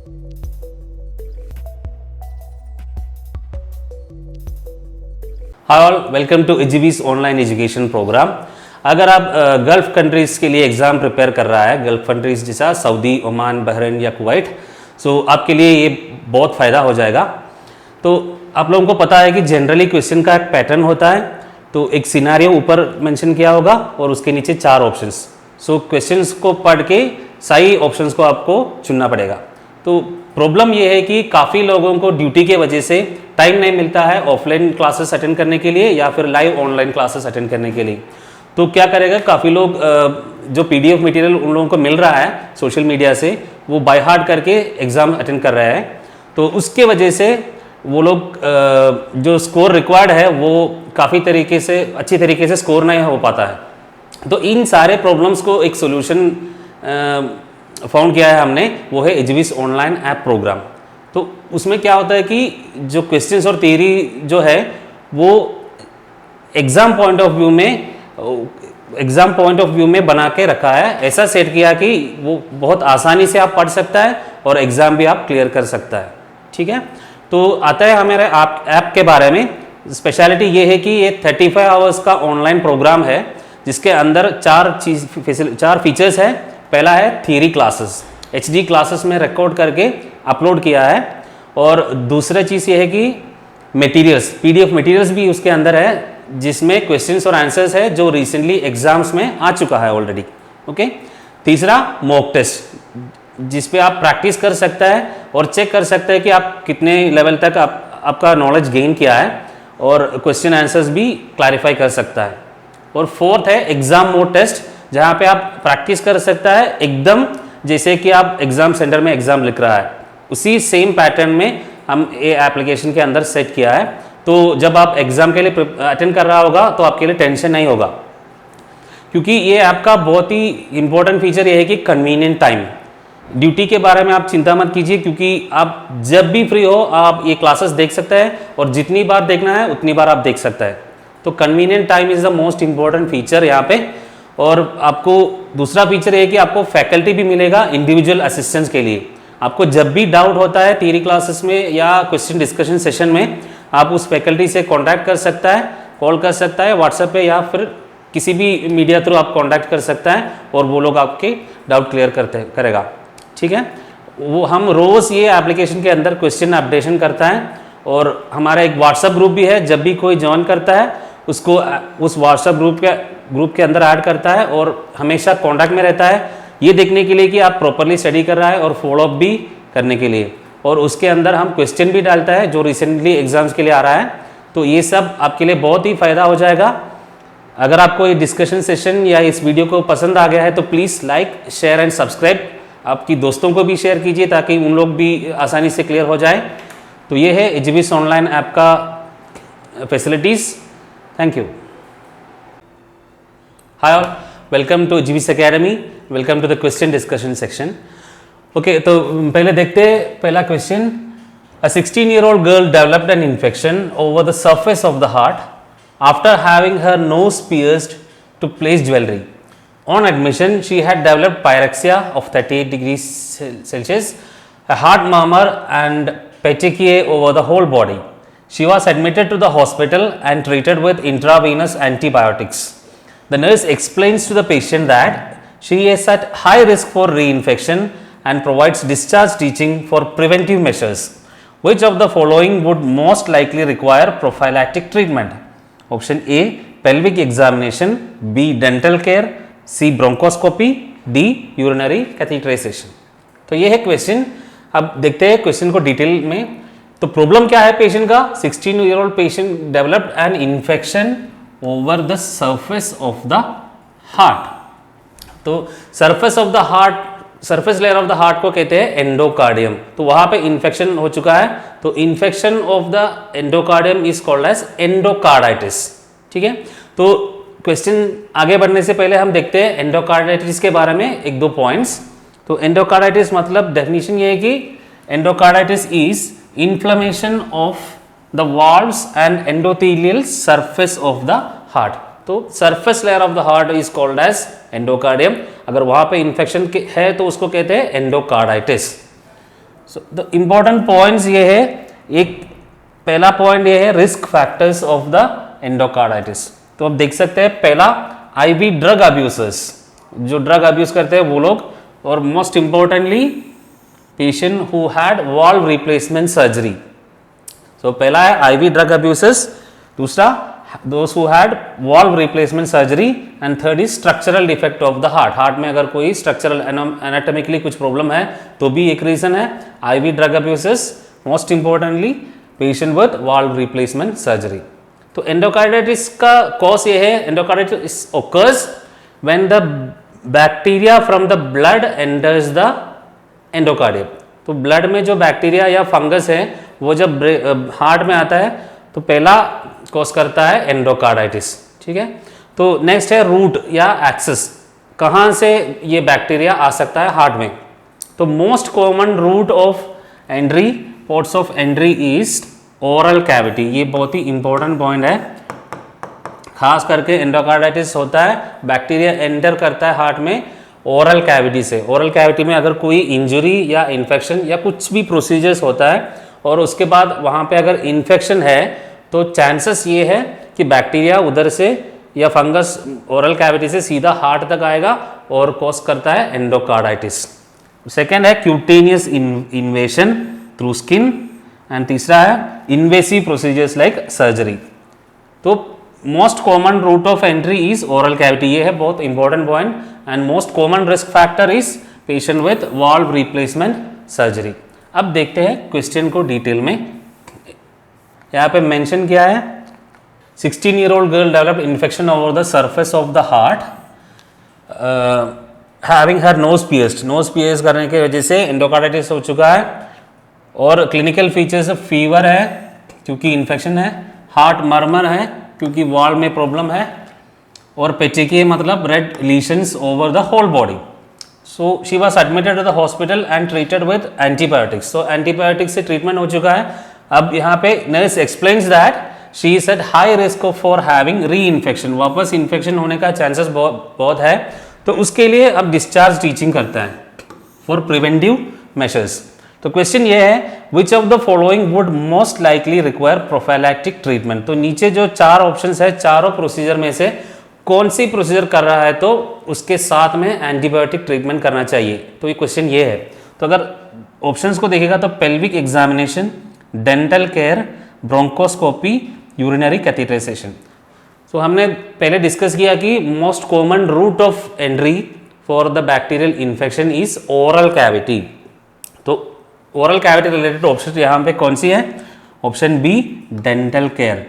Hi all, welcome to AGVS online education programme. अगर आप gulf countries के लिए एग्ज़ाम प्रिपेयर कर रहा है, गल्फ कंट्रीज़ जैसा सऊदी, ओमान, बहरीन या कुवैत, सो आपके लिए ये बहुत फ़ायदा हो जाएगा। तो आप लोगों को पता है कि जनरली क्वेश्चन का एक पैटर्न होता है। तो एक सिनारियो ऊपर मेंशन किया होगा और उसके नीचे 4 ऑप्शंस। सो क्वेश्चंस को पढ़ के सही ऑप्शंस को आपको चुनना पड़ेगा। तो प्रॉब्लम ये है कि काफ़ी लोगों को ड्यूटी के वजह से टाइम नहीं मिलता है ऑफलाइन क्लासेस अटेंड करने के लिए या फिर लाइव ऑनलाइन क्लासेस अटेंड करने के लिए। तो क्या करेगा, काफ़ी लोग जो पीडीएफ मटेरियल उन लोगों को मिल रहा है सोशल मीडिया से, वो बाय हार्ट करके एग्ज़ाम अटेंड कर रहे हैं। तो उसके वजह से वो लोग जो स्कोर रिक्वायर्ड है वो काफ़ी तरीके से अच्छी तरीके से स्कोर नहीं हो पाता है। तो इन सारे प्रॉब्लम्स को एक सोल्यूशन फाउंड किया है हमने, वो है एजीवीस ऑनलाइन ऐप प्रोग्राम। तो उसमें क्या होता है कि जो क्वेश्चंस और थियरी जो है वो एग्ज़ाम पॉइंट ऑफ व्यू में बना के रखा है, ऐसा सेट किया कि वो बहुत आसानी से आप पढ़ सकता है और एग्ज़ाम भी आप क्लियर कर सकता है। ठीक है, तो आता है हमारे ऐप के बारे में। स्पेशलिटी ये है कि ये 35 आवर्स का ऑनलाइन प्रोग्राम है जिसके अंदर 4 फीचर्स है। पहला है थियरी क्लासेस, HD क्लासेस में रिकॉर्ड करके अपलोड किया है। और दूसरा चीज़ ये है कि मटेरियल्स, PDF मटेरियल्स भी उसके अंदर है जिसमें क्वेश्चंस और आंसर्स है जो रिसेंटली एग्जाम्स में आ चुका है ऑलरेडी। ओके, तीसरा मॉक टेस्ट जिस पे आप प्रैक्टिस कर सकता है और चेक कर सकते हैं कि आप कितने लेवल तक आपका नॉलेज गेन किया है और क्वेश्चन आंसर्स भी क्लैरिफाई कर सकता है। और फोर्थ है एग्जाम मोड टेस्ट, जहाँ पे आप प्रैक्टिस कर सकता है एकदम जैसे कि आप एग्जाम सेंटर में एग्जाम लिख रहा है, उसी सेम पैटर्न में हम ये एप्लीकेशन के अंदर सेट किया है। तो जब आप एग्जाम के लिए अटेंड कर रहा होगा तो आपके लिए टेंशन नहीं होगा, क्योंकि ये आपका बहुत ही इंपॉर्टेंट फीचर ये है कि कन्वीनियंट टाइम। ड्यूटी के बारे में आप चिंता मत कीजिए, क्योंकि आप जब भी फ्री हो आप ये क्लासेस देख सकते हैं और जितनी बार देखना है उतनी बार आप देख सकते हैं। तो convenient time is the most important feature यहाँ पे। और आपको दूसरा फीचर है कि आपको फैकल्टी भी मिलेगा इंडिविजुअल असिस्टेंस के लिए। आपको जब भी डाउट होता है थियरी क्लासेस में या क्वेश्चन डिस्कशन सेशन में, आप उस फैकल्टी से कांटेक्ट कर सकता है, कॉल कर सकता है व्हाट्सएप पे या फिर किसी भी मीडिया थ्रू आप कांटेक्ट कर सकता है और वो लोग आपके डाउट क्लियर करेगा। ठीक है, वो हम रोज़ ये एप्लीकेशन के अंदर क्वेश्चन अपडेशन करता है और हमारा एक व्हाट्सएप ग्रुप भी है। जब भी कोई ज्वाइन करता है उसको उस व्हाट्सएप ग्रुप के अंदर ऐड करता है और हमेशा कांटेक्ट में रहता है, ये देखने के लिए कि आप प्रॉपरली स्टडी कर रहा है और फॉलोअप भी करने के लिए। और उसके अंदर हम क्वेश्चन भी डालता है जो रिसेंटली एग्जाम्स के लिए आ रहा है। तो ये सब आपके लिए बहुत ही फ़ायदा हो जाएगा। अगर आपको ये डिस्कशन सेशन या इस वीडियो को पसंद आ गया है तो please like, share and subscribe. आपकी दोस्तों को भी शेयर कीजिए ताकि उन लोग भी आसानी से क्लियर हो जाए। तो ये है एजीवीस ऑनलाइन ऐप का facilities. Thank you. Hi all, welcome to AGVS academy, welcome to the question discussion section. Okay, तो पहले देखते हैं पहला question. A 16-year-old girl developed an infection over the surface of the heart after having her nose pierced to place jewellery. On admission, she had developed pyrexia of 38 degrees Celsius, a heart murmur and petechiae over the whole body. She was admitted to the hospital and treated with intravenous antibiotics. The nurse explains to the patient that she is at high risk for reinfection and provides discharge teaching for preventive measures. Which of the following would most likely require prophylactic treatment? Option A, pelvic examination, B, dental care, C, bronchoscopy, D, urinary catheterization. तो ये है question. अब देखते हैं question को detail में। तो problem क्या है पेशेंट का? 16-year-old patient developed an infection over the surface of the heart. तो surface of the heart, surface layer of the heart को कहते हैं एंडोकार्डियम। तो वहां पे इन्फेक्शन हो चुका है, तो infection of the endocardium is called as endocarditis. ठीक है, तो क्वेश्चन आगे बढ़ने से पहले हम देखते हैं एंडोकार्डाइटिस के बारे में 1-2 पॉइंट्स। तो एंडोकार्डाइटिस मतलब डेफिनेशन ये है कि endocarditis is inflammation of the valves and endothelial surface of the heart. तो surface layer of the heart is called as endocardium. अगर वहां पे इन्फेक्शन है तो उसको कहते हैं endocarditis. So the important points ये है, एक पहला पॉइंट ये है risk factors of the endocarditis. तो अब देख सकते हैं पहला, आईवी ड्रग अब्यूसर्स, जो ड्रग अब्यूज करते हैं वो लोग, और most importantly patient who had valve replacement surgery. तो पहला है आईवी ड्रग अब्यूसर्स, दूसरा those who had valve replacement surgery, and third is structural defect of the heart. Heart में अगर कोई स्ट्रक्चरल एनाटॉमिकली कुछ प्रॉब्लम है तो भी एक रीजन है IV drug abusers. Most importantly patient with valve replacement surgery. तो एंडोकार्डाइटिस का कॉज ये है, endocarditis occurs when the bacteria from the blood enters the endocardium. तो ब्लड में जो बैक्टीरिया या फंगस है वो जब हार्ट में आता है तो पहला कॉज करता है एंडोकार्डाइटिस। ठीक है, तो नेक्स्ट है रूट या एक्सेस, कहाँ से ये बैक्टीरिया आ सकता है हार्ट में। तो most common route of entry, ports of entry is oral cavity. ये बहुत ही इंपॉर्टेंट पॉइंट है, खास करके एंडोकार्डाइटिस होता है, बैक्टीरिया एंटर करता है हार्ट में ओरल कैविटी से। ओरल कैविटी में अगर कोई इंजरी या इन्फेक्शन या कुछ भी प्रोसीजर्स होता है और उसके बाद वहाँ पे अगर इन्फेक्शन है तो चांसेस ये है कि बैक्टीरिया उधर से या फंगस ओरल कैविटी से सीधा हार्ट तक आएगा और कॉज करता है एंडोकार्डाइटिस। सेकेंड है cutaneous invasion through skin, and तीसरा है इन्वेसिव प्रोसीजर्स लाइक सर्जरी। तो most common route of entry is oral cavity, ये है बहुत important point. And most common risk factor is patient with valve replacement surgery. अब देखते हैं क्वेश्चन को डिटेल में। यहाँ पे मेंशन किया है 16-year-old girl developed infection over the surface of the heart, having her nose pierced। nose pierce करने की वजह से एंडोकार्डाइटिस हो चुका है, और क्लिनिकल फीचर्स फीवर है क्योंकि इन्फेक्शन है, हार्ट मर्मर है क्योंकि वॉल में प्रॉब्लम है, और पेचिकी मतलब red lesions over the whole body. So she was admitted to the hospital and treated with antibiotics. तो एंटीबायोटिक्स से ट्रीटमेंट हो चुका है। अब यहाँ पे nurse explains that she is at high risk for having reinfection, वापस infection होने का चांसेस बहुत है। तो उसके लिए अब डिस्चार्ज टीचिंग करता है फॉर प्रिवेंटिव मेजर्स। तो क्वेश्चन ये है which of the following would most likely require prophylactic treatment. तो नीचे जो चार ऑप्शंस है, चारों प्रोसीजर में से कौन सी प्रोसीजर कर रहा है तो उसके साथ में एंटीबायोटिक ट्रीटमेंट करना चाहिए। तो ये क्वेश्चन ये है। तो अगर ऑप्शंस को देखेगा तो pelvic examination, dental care, bronchoscopy, urinary catheterization. तो हमने पहले डिस्कस किया कि most common route of entry for the bacterial infection is oral cavity. तो ओरल कैविटी रिलेटेड ऑप्शन यहाँ पे कौन सी है? ऑप्शन बी डेंटल केयर,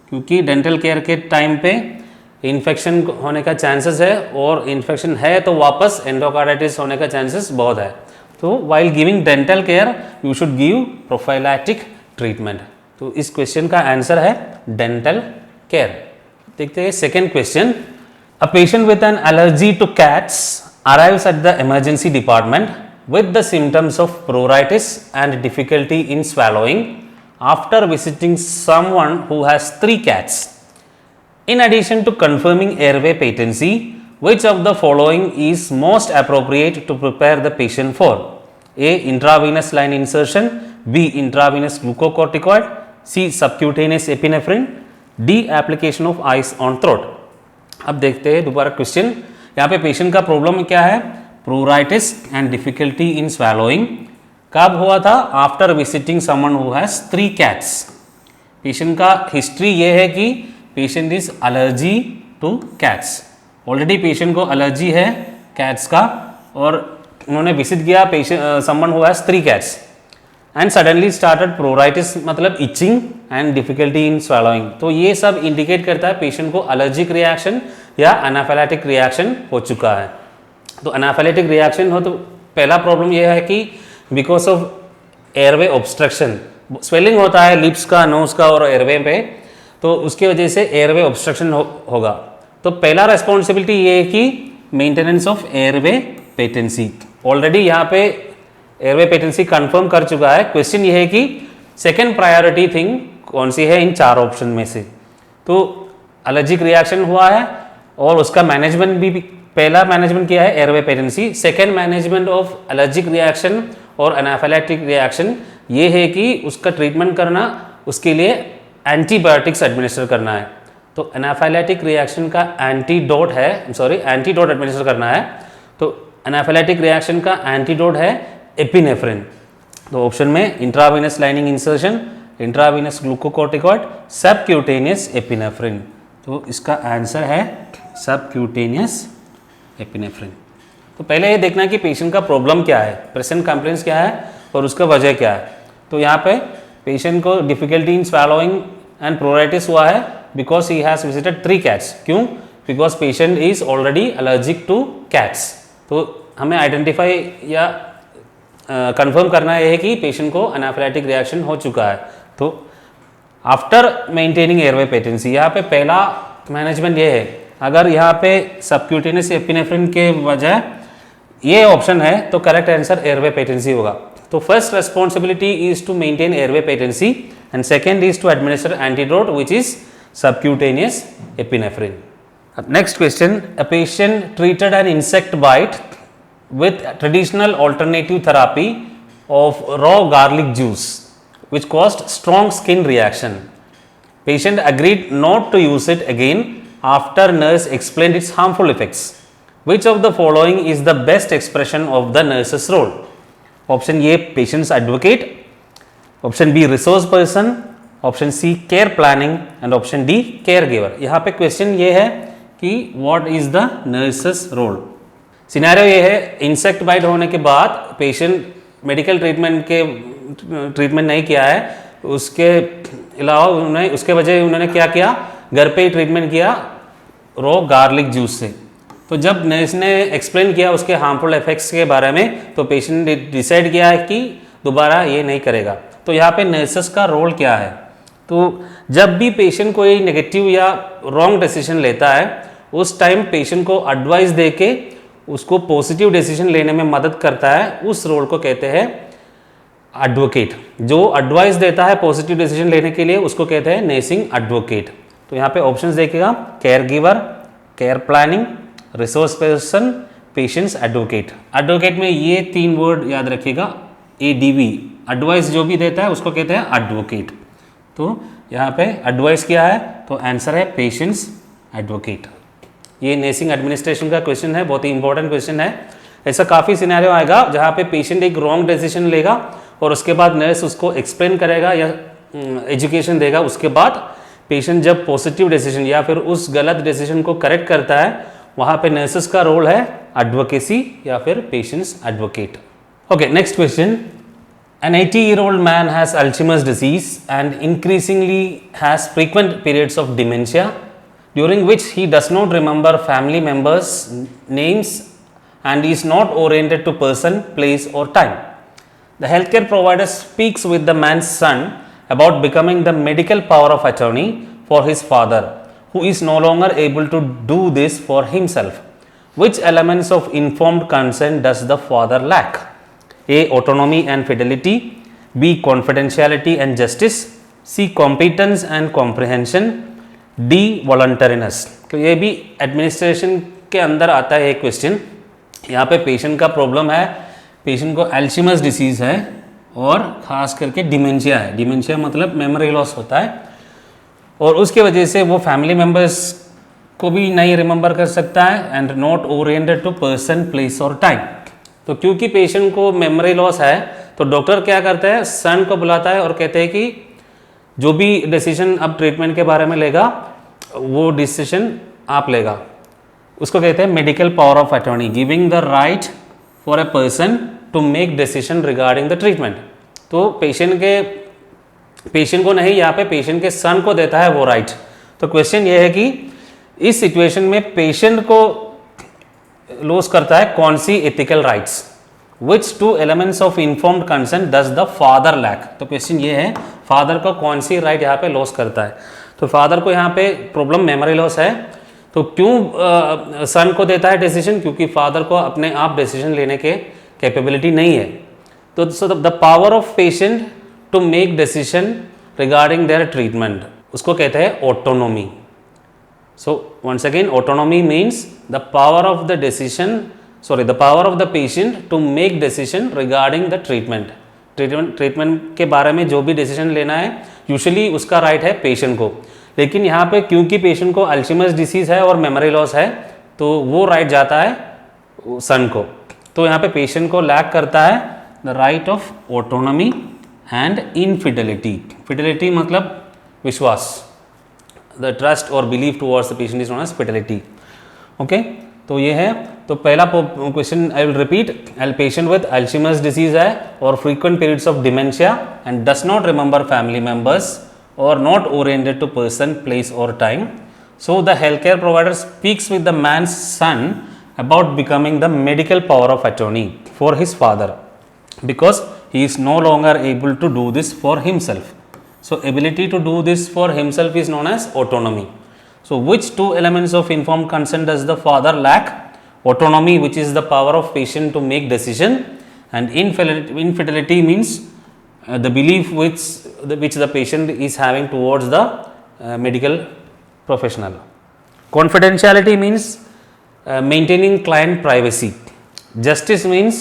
क्योंकि डेंटल केयर के टाइम पे इन्फेक्शन होने का चांसेस है, और इन्फेक्शन है तो वापस एंडोकार्डाइटिस होने का चांसेस बहुत है। तो while giving dental care you should give prophylactic treatment. तो इस क्वेश्चन का आंसर है डेंटल केयर। देखते हैं second question. A patient with an allergy to cats arrives at the emergency department with the symptoms of pruritus and difficulty in swallowing after visiting someone who has 3 cats. In addition to confirming airway patency, which of the following is most appropriate to prepare the patient for? A. Intravenous line insertion, B. Intravenous glucocorticoid, C. Subcutaneous epinephrine, D. Application of ice on throat. अब देखते हैं दोबारा question. यहाँ पे patient का problem क्या है? Pruritus and difficulty in swallowing. कब हुआ था? After visiting someone who has 3 cats. Patient का हिस्ट्री ये है कि patient is allergy to cats. Already patient को एलर्जी है कैट्स का, और उन्होंने विजिट किया patient someone who has 3 cats and suddenly started pruritus मतलब itching and difficulty in swallowing. तो ये सब इंडिकेट करता है पेशेंट को एलर्जिक रिएक्शन या एनाफिलैक्टिक रिएक्शन हो चुका है। तो एनाफिलैक्टिक रिएक्शन हो तो पहला प्रॉब्लम यह है कि because of airway obstruction, swelling होता है लिप्स का, नोज का और एयरवे पे, तो उसकी वजह से एयरवे ऑब्स्ट्रक्शन होगा। तो पहला रेस्पॉन्सिबिलिटी ये है कि maintenance of airway patency. Already यहाँ पे एयरवे पेटेंसी कंफर्म कर चुका है। क्वेश्चन ये है कि सेकेंड प्रायोरिटी थिंग कौन सी है इन 4 ऑप्शन में से? तो एलर्जिक रिएक्शन हुआ है और उसका मैनेजमेंट भी, पहला मैनेजमेंट किया है airway patency, second management of allergic reaction और एनाफिलैक्टिक रिएक्शन ये है कि उसका ट्रीटमेंट करना, उसके लिए एंटीबायोटिक्स एडमिनिस्टर करना है। तो एनाफिलैक्टिक रिएक्शन का एंटीडोट एडमिनिस्टर करना है। तो एनाफिलैक्टिक रिएक्शन का एंटीडोट है एपिनेफ्रिन। तो ऑप्शन में intravenous lining insertion, intravenous glucocorticoid, subcutaneous epinephrine. तो इसका आंसर है सबक्यूटेनियस एपिनेफ्रिन। तो पहले ये देखना कि पेशेंट का प्रॉब्लम क्या है, प्रेजेंट कंप्लेंट्स क्या है और उसका वजह क्या है। तो यहाँ पे पेशेंट को डिफिकल्टी इन स्वैलोइंग एंड प्रोराइटिस हुआ है because he has visited 3 cats। क्यों? Because patient is already allergic two cats. तो हमें आइडेंटिफाई या कंफर्म करना है कि पेशेंट को एनाफिलैक्टिक रिएक्शन हो चुका है। तो आफ्टर मेंटेनिंग एयरवे पेटेंसी, यहाँ पे पहला मैनेजमेंट ये है, अगर यहाँ पे सबक्यूटेनियस एपिनेफ्रिन के वजह ये ऑप्शन है तो करेक्ट आंसर एयरवे पेटेंसी होगा। तो first responsibility is to maintain airway patency and second is to administer antidote which is subcutaneous epinephrine. Next question, a patient treated an insect bite with traditional alternative therapy of raw garlic juice which caused strong skin reaction. Patient agreed not to use it again after nurse explained its harmful effects. Which of the following is the best expression of the nurse's role? Option A, patient's advocate, option B, resource person, option C, care planning and option D, caregiver. यहाँ पे question ये है कि what is the nurse's role? Scenario ये है, insect bite होने के बाद पेशेंट मेडिकल ट्रीटमेंट नहीं किया है, उसके अलावा उसके वजह उन्होंने क्या किया, घर पे ही ट्रीटमेंट किया रॉ गार्लिक जूस से। तो जब नर्स ने एक्सप्लेन किया उसके हार्मफुल इफेक्ट्स के बारे में, तो पेशेंट ने डिसाइड किया है कि दोबारा ये नहीं करेगा। तो यहाँ पे नर्सेस का रोल क्या है? तो जब भी पेशेंट कोई नेगेटिव या रॉन्ग डिसीजन लेता है, उस टाइम पेशेंट को एडवाइस दे के उसको पॉजिटिव डिसीजन लेने में मदद करता है, उस रोल को कहते हैं एडवोकेट। जो एडवाइस देता है पॉजिटिव डिसीजन लेने के लिए उसको कहते हैं नर्सिंग एडवोकेट। तो यहाँ पे ऑप्शंस देखिएगा, care giver, care planning, resource person, patients advocate. Advocate में ये 3 वर्ड याद रखिएगा, ADV, एडवाइस जो भी देता है उसको कहते हैं एडवोकेट। तो यहाँ पे एडवाइस क्या है, तो आंसर है पेशेंट्स एडवोकेट। ये नर्सिंग एडमिनिस्ट्रेशन का क्वेश्चन है, बहुत ही इंपॉर्टेंट क्वेश्चन है। ऐसा काफ़ी सिनेरियो आएगा जहाँ पे पेशेंट एक रॉन्ग डिसीजन लेगा और उसके बाद नर्स उसको एक्सप्लेन करेगा या एजुकेशन देगा। उसके बाद पेशेंट जब पॉजिटिव डिसीजन या फिर उस गलत डिसीजन को करेक्ट करता है, वहाँ पे नर्सेस का रोल है एडवोकेसी या फिर patients advocate. Okay, next question, An 80-year-old man has Alzheimer's disease and increasingly has frequent periods of dementia, during which he does not remember family members' names and is not oriented to person, place or time. The healthcare provider speaks with the man's son about becoming the medical power of attorney for his father, who is no longer able to do this for himself. Which elements of informed consent does the father lack? A, autonomy and fidelity, B, confidentiality and justice, C, competence and comprehension, D, voluntariness। तो ये भी administration के अंदर आता है एक question. यहाँ पे पेशेंट का प्रॉब्लम है, पेशेंट को अल्जाइमर्स डिसीज़ है और ख़ास करके डिमेंशिया है। डिमेंशिया मतलब मेमोरी लॉस होता है और उसके वजह से वो फैमिली मेम्बर्स को भी नहीं रिमेंबर कर सकता है and not oriented to person, place और टाइम। तो क्योंकि पेशेंट को मेमोरी लॉस है, तो डॉक्टर क्या करता है, सन को बुलाता है और कहते हैं कि जो भी डिसीजन अब ट्रीटमेंट के बारे में लेगा वो डिसीजन आप लेगा। उसको कहते हैं medical power of attorney, giving the right for a person to make decision regarding the treatment. तो पेशेंट को नहीं, यहाँ पे पेशेंट के सन को देता है वो राइट। तो क्वेश्चन ये है कि इस सिचुएशन में पेशेंट को लॉस करता है कौन सी ethical rights? Which 2 elements of informed consent does the father lack? तो क्वेश्चन ये है, फादर को कौन सी राइट यहाँ पे लॉस करता है? तो फादर को यहाँ पे प्रॉब्लम मेमोरी लॉस है, तो क्यों सन को देता है डिसीजन? क्योंकि फादर को अपने आप डिसीजन लेने के कैपेबिलिटी नहीं है। तो so the power of patient to make decision regarding their treatment, उसको कहते हैं autonomy. So once again, autonomy means the power of the decision sorry the power of the patient to make decision regarding the treatment के बारे में जो भी decision लेना है यूजुअली उसका राइट है पेशेंट को। लेकिन यहाँ पे क्योंकि पेशेंट को अल्जाइमर्स डिसीज है और मेमोरी लॉस है तो वो राइट जाता है सन को। तो यहाँ पे पेशेंट को लैक करता है the right of autonomy and infidelity. Fidelity मतलब विश्वास, द ट्रस्ट और believe towards the patient is known as fidelity. Okay, तो ये है। तो पहला question I will repeat, patient with Alzheimer's disease है और frequent periods of dementia and does not remember family members और not oriented to person, place और time. So the healthcare provider speaks with the man's son about becoming the medical power of attorney for his father because he is no longer able to do this for himself. So ability to do this for himself is known as autonomy. So which two elements of informed consent does the father lack? Autonomy, which is the power of patient to make decision, and infidelity means the belief which the patient is having towards the medical professional. Confidentiality means maintaining client privacy. Justice means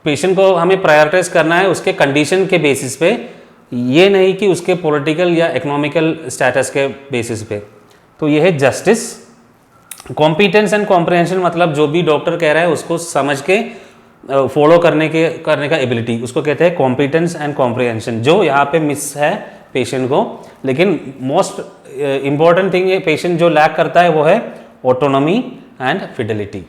patient को हमें prioritise करना है उसके condition के basis पे, ये नहीं कि उसके पॉलिटिकल या इकोनॉमिकल स्टेटस के बेसिस पे। तो ये है जस्टिस। कॉम्पिटेंस एंड कॉम्प्रिहेंशन मतलब जो भी डॉक्टर कह रहा है उसको समझ के फॉलो करने का एबिलिटी, उसको कहते हैं कॉम्पिटेंस एंड कॉम्प्रिहेंशन, जो यहाँ पे मिस है पेशेंट को। लेकिन मोस्ट इंपॉर्टेंट थिंग ये पेशेंट जो लैक करता है वो है ऑटोनॉमी एंड फिडेलिटी।